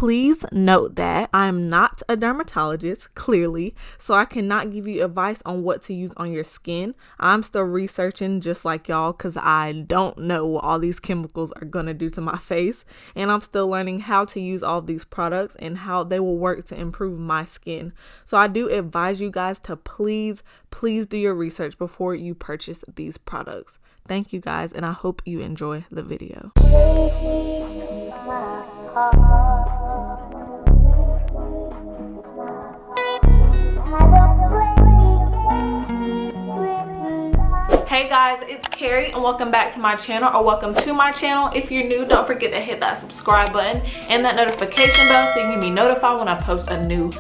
Please note that I'm not a dermatologist, clearly, so I cannot give you advice on what to use on your skin. I'm still researching just like y'all because I don't know what all these chemicals are going to do to my face. And I'm still learning how to use all of these products and how they will work to improve my skin. So I do advise you guys to please do your research before you purchase these products. Thank you guys, and I hope you enjoy the video. Hey guys, it's Carrie and welcome back to my channel, or welcome to my channel. If you're new, don't forget to hit that subscribe button and that notification bell so you can be notified when I post a new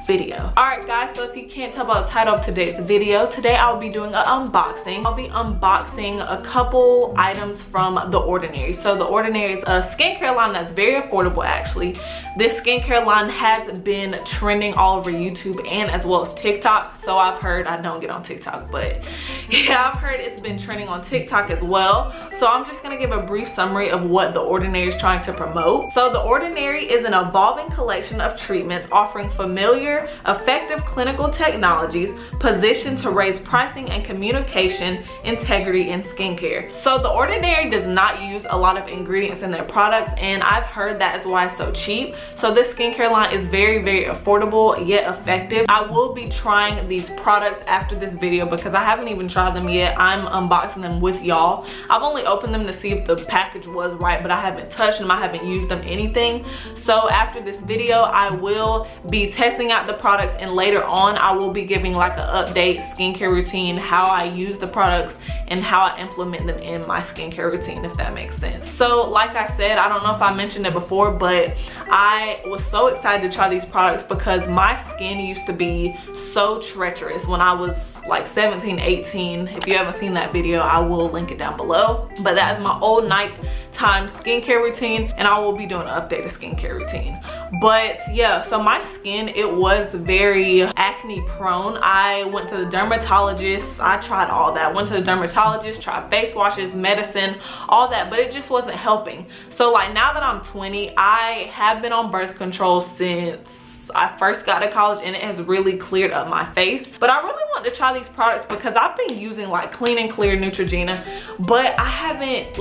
video. Alright guys, so if you can't tell by the title of today's video, today I'll be doing an unboxing. I'll be unboxing a couple items from The Ordinary. So The Ordinary is a skincare line that's very affordable actually. This skincare line has been trending all over YouTube and as well as TikTok. So I've heard, I don't get on TikTok, but yeah, I've heard it's been trending on TikTok as well. So I'm just gonna give a brief summary of what The Ordinary is trying to promote. So The Ordinary is an evolving collection of treatments offering familiar, effective clinical technologies positioned to raise pricing and communication integrity in skincare. So The Ordinary does not use a lot of ingredients in their products, and I've heard that is why it's so cheap. So this skincare line is very affordable yet effective. I will be trying these products after this video because I haven't even tried them yet. I'm unboxing them with y'all. I've only opened them to see if the package was right, but I haven't touched them, I haven't used them anything. So after this video I will be testing out the products, and later on I will be giving like an update skincare routine, how I use the products and how I implement them in my skincare routine, if that makes sense. So like I said, I don't know if I mentioned it before, but I was so excited to try these products because my skin used to be so treacherous when I was like 17, 18. If you haven't seen that video, I will link it down below. But that is my old nighttime skincare routine, and I will be doing an updated skincare routine. But yeah, so my skin, it was very acne prone. I went to the dermatologist, I tried all that. Went to the dermatologist, tried face washes, medicine, all that, but it just wasn't helping. So like now that I'm 20, I have been on birth control since I first got to college, and it has really cleared up my face. But I really want to try these products because I've been using like Clean and Clear Neutrogena, but I haven't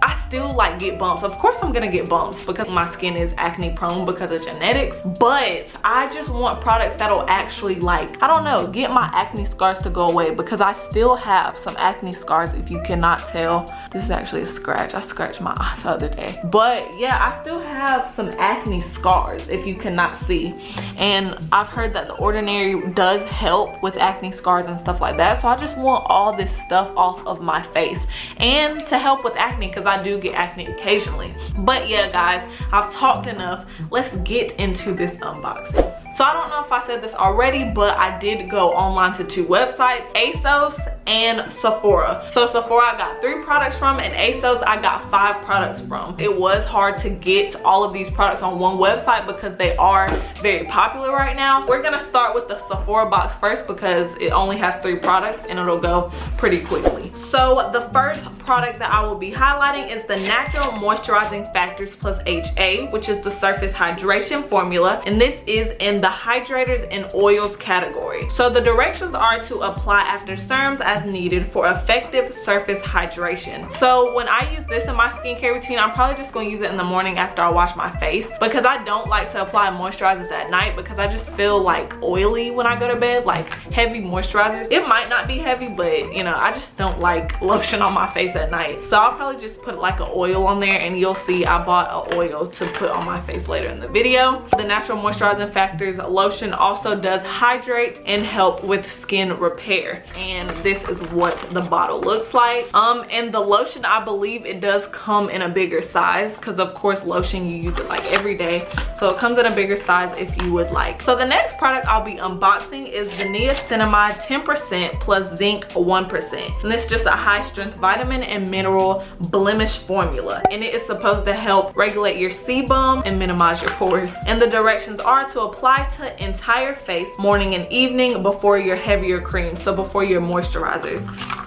I still like get bumps. Of course I'm gonna get bumps because my skin is acne prone because of genetics, but I just want products that'll actually like, I don't know, get my acne scars to go away, because I still have some acne scars. If you cannot tell, this is actually a scratch. I scratched my eye the other day. But yeah, I still have some acne scars if you cannot see. And I've heard that The Ordinary does help with acne scars and stuff like that. So I just want all this stuff off of my face and to help with acne, because I do get acne occasionally. But yeah guys, I've talked enough. Let's get into this unboxing. So I don't know if I said this already, but I did go online to two websites, ASOS and Sephora. So Sephora I got 3 products from, and ASOS I got 5 products from. It was hard to get all of these products on one website because they are very popular right now. We're gonna start with the Sephora box first because it only has 3 products and it'll go pretty quickly. So the first product that I will be highlighting is the Natural Moisturizing Factors Plus HA, which is the Surface Hydration Formula, and this is in the hydrators and oils category. So the directions are to apply after serums as needed for effective surface hydration. So when I use this in my skincare routine, I'm probably just going to use it in the morning after I wash my face, because I don't like to apply moisturizers at night because I just feel like oily when I go to bed, like heavy moisturizers. It might not be heavy, but you know, I just don't like lotion on my face at night. So I'll probably just put like an oil on there, and you'll see I bought an oil to put on my face later in the video. The Natural Moisturizing Factors lotion also does hydrate and help with skin repair, and this is what the bottle looks like. And the lotion, I believe it does come in a bigger size, because of course lotion, you use it like every day, so it comes in a bigger size if you would like. So the next product I'll be unboxing is the niacinamide 10% plus zinc 1%, and this is just a high strength vitamin and mineral blemish formula, and it is supposed to help regulate your sebum and minimize your pores. And the directions are to apply to entire face morning and evening before your heavier creams, so before your moisturizers.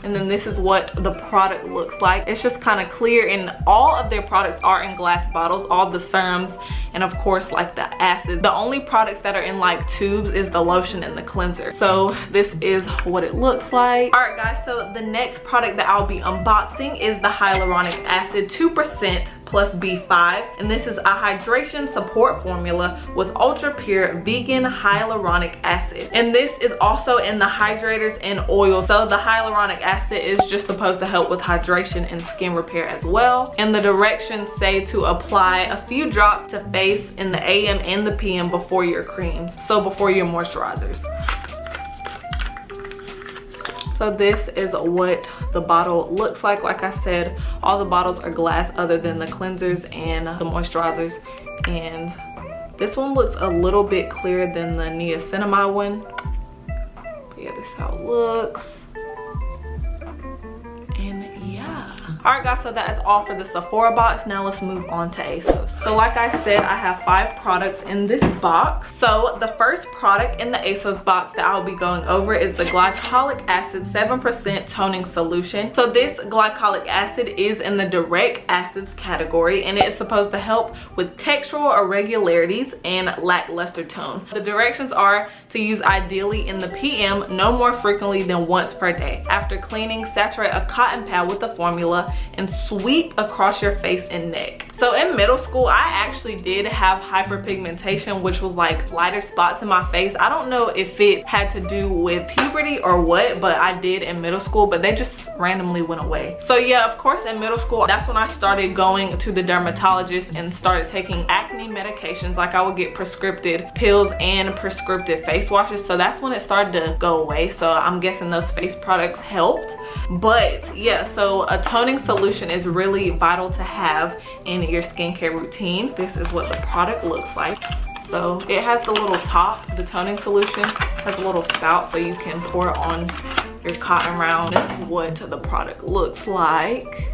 and then this is what the product looks like. It's just kind of clear, and all of their products are in glass bottles, all the serums, and of course like the acid. The only products that are in like tubes is the lotion and the cleanser. So this is what it looks like. All right guys, so the next product that I'll be unboxing is the hyaluronic acid 2% plus B5, and this is a hydration support formula with ultra pure vegan hyaluronic acid, and this is also in the hydrators and oil. So the hyaluronic acid is just supposed to help with hydration and skin repair as well, and the directions say to apply a few drops to face in the AM and the PM before your creams, so before your moisturizers. So this is what the bottle looks like. Like I said, all the bottles are glass other than the cleansers and the moisturizers, and this one looks a little bit clearer than the niacinamide one. But yeah, this is how it looks. And yeah. Alright guys, so that is all for the Sephora box. Now let's move on to ASOS. So like I said, I have 5 products in this box. So the first product in the ASOS box that I'll be going over is the glycolic acid 7% toning solution. So this glycolic acid is in the direct acids category, and it is supposed to help with textural irregularities and lackluster tone. The directions are to use ideally in the PM, no more frequently than once per day. After cleaning, saturate a cotton pad with the formula and sweep across your face and neck. So in middle school, I actually did have hyperpigmentation, which was like lighter spots in my face. I don't know if it had to do with puberty or what, but I did in middle school, but they just randomly went away. So yeah, of course in middle school, that's when I started going to the dermatologist and started taking acne medications. Like I would get prescriptive pills and prescriptive face washes. So that's when it started to go away. So I'm guessing those face products helped. But yeah, so a toning solution is really vital to have in your skincare routine. This is what the product looks like. So it has the little top, the toning solution has a little spout so you can pour it on your cotton round. This is what the product looks like.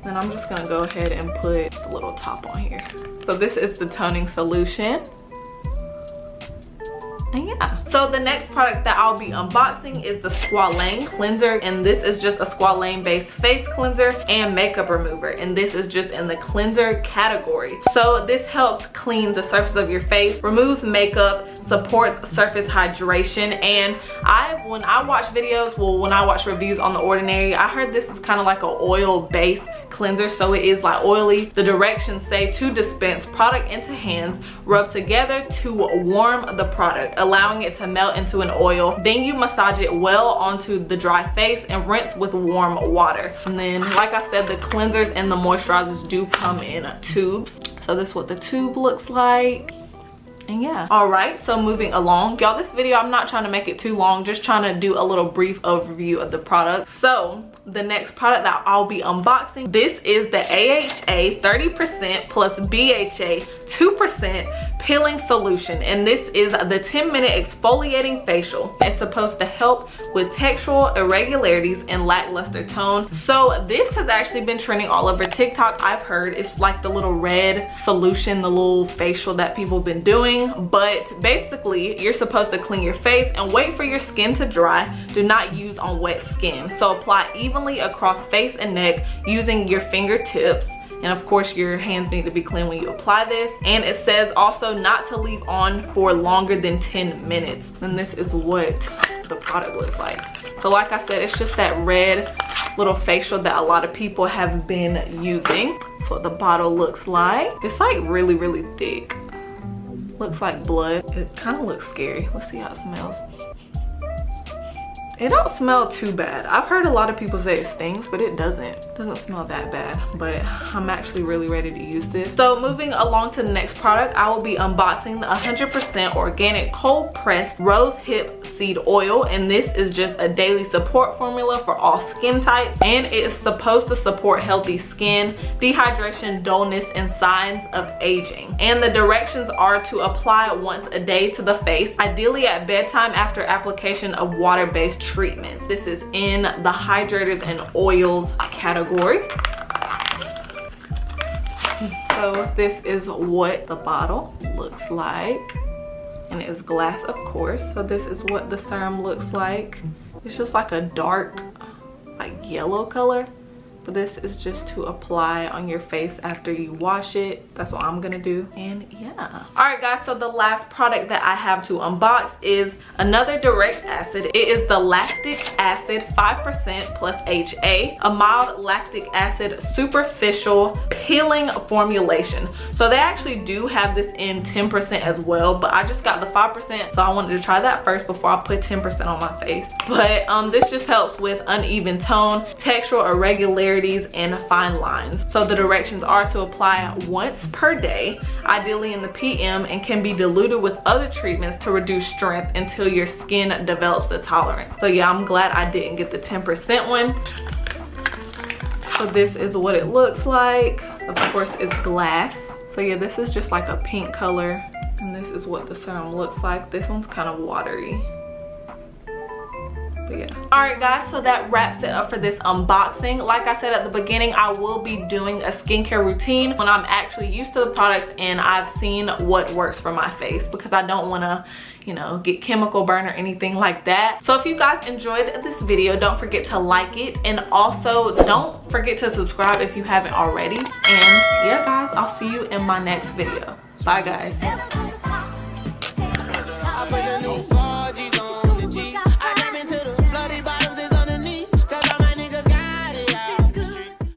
Then I'm just gonna go ahead and put the little top on here. So this is the toning solution. And yeah, so the next product that I'll be unboxing is the Squalane cleanser, and this is just a squalane based face cleanser and makeup remover, and this is just in the cleanser category. So this helps clean the surface of your face, removes makeup, supports surface hydration, and when I watch videos, well, when I watch reviews on The Ordinary, I heard this is kind of like an oil based cleanser, so it is like oily. The directions say to dispense product into hands, rub together to warm the product, allowing it to melt into an oil. Then you massage it well onto the dry face and rinse with warm water. And then, like I said, the cleansers and the moisturizers do come in tubes. So this is what the tube looks like. And yeah, all right, so moving along, y'all, this video, I'm not trying to make it too long, just trying to do a little brief overview of the product. So the next product that I'll be unboxing, this is the AHA 30% plus BHA 2% peeling solution, and this is the 10-minute exfoliating facial. It's supposed to help with textural irregularities and lackluster tone. So this has actually been trending all over TikTok. I've heard it's like the little red solution, the little facial that people have been doing. But basically, you're supposed to clean your face and wait for your skin to dry. Do not use on wet skin. So apply evenly across face and neck using your fingertips. And of course, your hands need to be clean when you apply this. And it says also not to leave on for longer than 10 minutes. And this is what the product looks like. So like I said, it's just that red little facial that a lot of people have been using. That's what the bottle looks like. It's like really, really thick. Looks like blood. It kind of looks scary. Let's see how it smells. It don't smell too bad. I've heard a lot of people say it stinks, but it doesn't. It doesn't smell that bad, but I'm actually really ready to use this. So moving along to the next product, I will be unboxing the 100% organic cold pressed rose hip seed oil, and this is just a daily support formula for all skin types, and it is supposed to support healthy skin, dehydration, dullness, and signs of aging. And the directions are to apply once a day to the face, ideally at bedtime after application of water-based treatments. This is in the hydrators and oils category. So this is what the bottle looks like, and it is glass, of course. So this is what the serum looks like. It's just like a dark like yellow color. But this is just to apply on your face after you wash it. That's what I'm gonna do. And yeah. All right guys, so the last product that I have to unbox is another direct acid. It is the lactic acid 5% plus HA, a mild lactic acid superficial peeling formulation. So they actually do have this in 10% as well, but I just got the 5%, so I wanted to try that first before I put 10% on my face. But this just helps with uneven tone, textural irregularities, and fine lines. So the directions are to apply once per day, ideally in the PM, and can be diluted with other treatments to reduce strength until your skin develops the tolerance. So yeah, I'm glad I didn't get the 10% one. So this is what it looks like. Of course, it's glass. So yeah, this is just like a pink color, and this is what the serum looks like. This one's kind of watery. Yeah. All right guys, so that wraps it up for this unboxing. Like I said at the beginning, I will be doing a skincare routine when I'm actually used to the products and I've seen what works for my face, because I don't want to, you know, get chemical burn or anything like that. So if you guys enjoyed this video, don't forget to like it, and also don't forget to subscribe if you haven't already. And yeah guys, I'll see you in my next video. Bye guys.